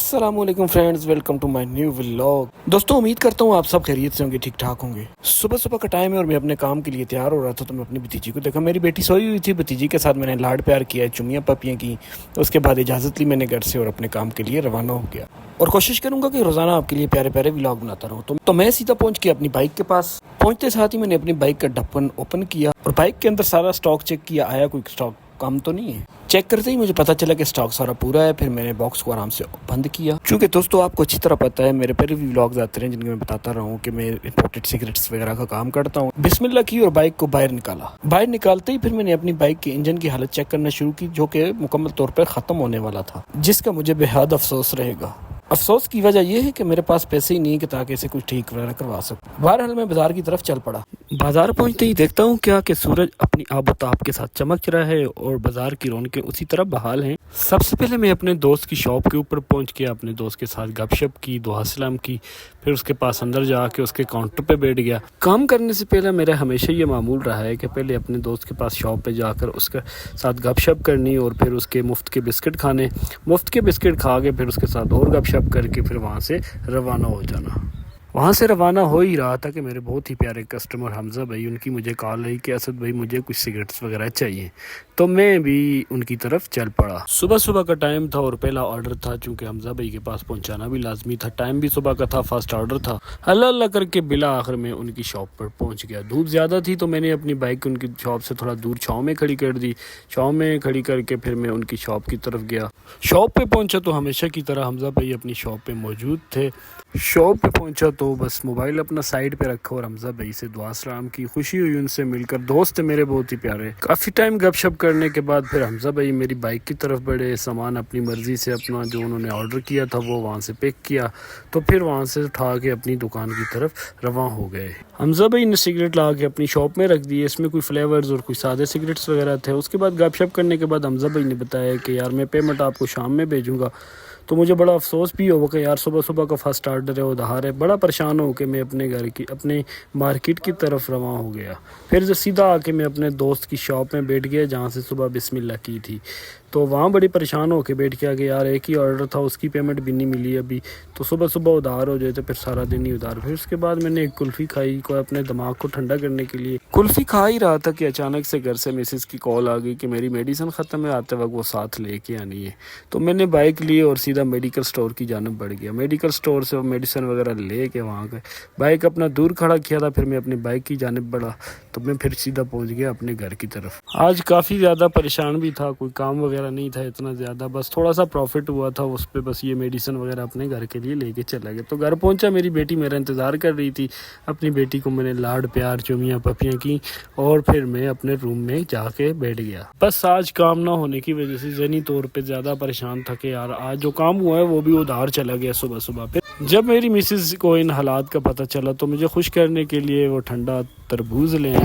अस्सलाम वालेकुम friends, welcome to my new vlog. दोस्तों, उम्मीद करता हूँ आप सब खैरियत से होंगे, ठीक ठाक होंगे। सुबह सुबह का टाइम है और मैं अपने काम के लिए तैयार हो रहा था तो मैं अपनी भतीजी को देखा। मेरी बेटी सोई हुई थी, भतीजी के साथ मैंने लाड प्यार किया, चुमियाँ पपियाँ की। उसके बाद इजाज़त ली मैंने घर से और अपने काम के लिए रवाना हो गया। और कोशिश करूंगा कि रोज़ाना आपके लिए प्यारे प्यारे व्लॉग बनाता रहूँ। तो मैं सीधा पहुँच गया अपनी बाइक के पास। पहुँचते साथ ही मैंने अपनी बाइक का ढक्कन ओपन किया और बाइक के अंदर सारा स्टॉक चेक किया, आया कोई स्टॉक कम तो नहीं है। चेक करते ही मुझे पता चला कि स्टॉक सारा पूरा है। फिर मैंने बॉक्स को आराम से बंद किया। चूँकि दोस्तों आपको अच्छी तरह पता है, मेरे पहले भी व्लॉग्स आते हैं जिनके मैं बताता रहा हूँ कि मैं इंपोर्टेड सिगरेट्स वगैरह का काम करता हूँ। बिस्मिल्लाह की और बाइक को बाहर निकाला। बाहर निकालते ही फिर मैंने अपनी बाइक के इंजन की हालत चेक करना शुरू की, जो कि मुकम्मल तौर पर ख़त्म होने वाला था, जिसका मुझे बेहद अफसोस रहेगा। अफसोस की वजह यह है कि मेरे पास पैसे ही नहीं कि ताकि इसे कुछ ठीक वगैरह करवा सकूं। बहरहाल मैं बाजार की तरफ चल पड़ा। बाजार पहुंचते ही देखता हूं क्या कि सूरज अपनी आबोताब के साथ चमक रहा है और बाजार की रौनकें उसी तरह बहाल हैं। सबसे पहले मैं अपने दोस्त की शॉप के ऊपर पहुंच गया, अपने दोस्त के साथ गपशप की, दुआ सलाम की। फिर उसके पास अंदर जाके उसके काउंटर पे बैठ गया। काम करने से पहले मेरा हमेशा ये मामूल रहा है कि पहले अपने दोस्त के पास शॉप पे जाकर उसके साथ गपशप करनी और फिर उसके मुफ्त के बिस्किट खाने। मुफ्त के बिस्किट खा के फिर उसके साथ और गपशप करके फिर वहाँ से रवाना हो जाना। वहाँ से रवाना हो ही रहा था कि मेरे बहुत ही प्यारे कस्टमर हमज़ा भाई, उनकी मुझे कॉल आई कि असद भाई मुझे कुछ सिगरेट्स वगैरह चाहिए। तो मैं भी उनकी तरफ चल पड़ा। सुबह सुबह का टाइम था और पहला ऑर्डर था, चूँकि हमज़ा भाई के पास पहुंचाना भी लाजमी था। टाइम भी सुबह का था, फर्स्ट ऑर्डर था। अल्लाह अल्लाह करके बिला आखिर में उनकी शॉप पर पहुंच गया। धूप ज़्यादा थी तो मैंने अपनी बाइक उनकी शॉप से थोड़ा दूर छाँव में खड़ी कर दी। छाँव में खड़ी करके फिर मैं उनकी शॉप की तरफ गया। शॉप पे पहुंचा तो हमेशा की तरह हमज़ा भाई अपनी शॉप पे मौजूद थे। शॉप पे पहुंचा तो बस मोबाइल अपना साइड पे रखा और हमज़ा भाई से दुआ सलाम की। खुशी हुई उनसे मिलकर, दोस्त मेरे बहुत ही प्यारे। काफ़ी टाइम गपशप करने के बाद फिर हमज़ा भाई मेरी बाइक की तरफ बढ़े। सामान अपनी मर्ज़ी से अपना जो उन्होंने ऑर्डर किया था वो वहाँ से पिक किया, तो फिर वहाँ से उठा के अपनी दुकान की तरफ रवां हो गए। हमज़ा भाई ने सिगरेट ला के अपनी शॉप में रख दिए। इसमें कोई फ्लेवर्स और कोई सादे सिगरेट्स वगैरह थे। उसके बाद गपशप करने के बाद हमज़ा भाई ने बताया कि यार मैं पेमेंट आपको शाम में भेजूँगा। तो मुझे बड़ा अफसोस भी हुआ कि यार सुबह सुबह का फर्स्ट ऑर्डर है, उधार है। बड़ा परेशान हो के मैं अपने घर की अपने मार्केट की तरफ रवां हो गया। फिर जो सीधा आके मैं अपने दोस्त की शॉप में बैठ गया जहाँ से सुबह बिस्मिल्लाह की थी। तो वहाँ बड़ी परेशान हो के बैठ गया कि यार एक ही ऑर्डर था, उसकी पेमेंट भी नहीं मिली अभी। तो सुबह सुबह उधार हो जाए तो फिर सारा दिन ही उधार। फिर उसके बाद मैंने एक कुल्फ़ी खाई को अपने दिमाग को ठंडा करने के लिए। कुल्फ़ी खा ही रहा था कि अचानक से घर से मिसेस की कॉल आ गई कि मेरी मेडिसिन ख़त्म है, आते वक्त वो साथ लेके आनी है। तो मैंने बाइक ली और सीधा मेडिकल स्टोर की जानब बढ़ गया। मेडिकल स्टोर से मेडिसिन वगैरह ले के वहाँ गए। बाइक अपना दूर खड़ा किया था, फिर मैं अपनी बाइक की जानब बढ़ा। तो मैं फिर सीधा पहुँच गया अपने घर की तरफ। आज काफ़ी ज़्यादा परेशान भी था, कोई काम वगैरह नहीं था इतना ज़्यादा, बस थोड़ा सा प्रॉफिट हुआ था उस पे। बस ये मेडिसिन वगैरह अपने घर के लिए लेके चला गया। तो घर पहुंचा, मेरी बेटी मेरा इंतज़ार कर रही थी। अपनी बेटी को मैंने लाड प्यार चुमियाँ पपियाँ की और फिर मैं अपने रूम में जाके बैठ गया। बस आज काम ना होने की वजह से ज़हनी तौर पे ज़्यादा परेशान था कि यार आज जो काम हुआ है वो भी उधार चला गया सुबह सुबह पे। जब मेरी मिसेस को इन हालात का पता चला तो मुझे खुश करने के लिए वो ठंडा तरबूज ले आए।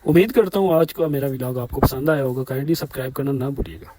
उम्मीद करता हूँ आज का मेरा व्लॉग आपको पसंद आया होगा। काइंडली सब्सक्राइब करना ना भूलिएगा।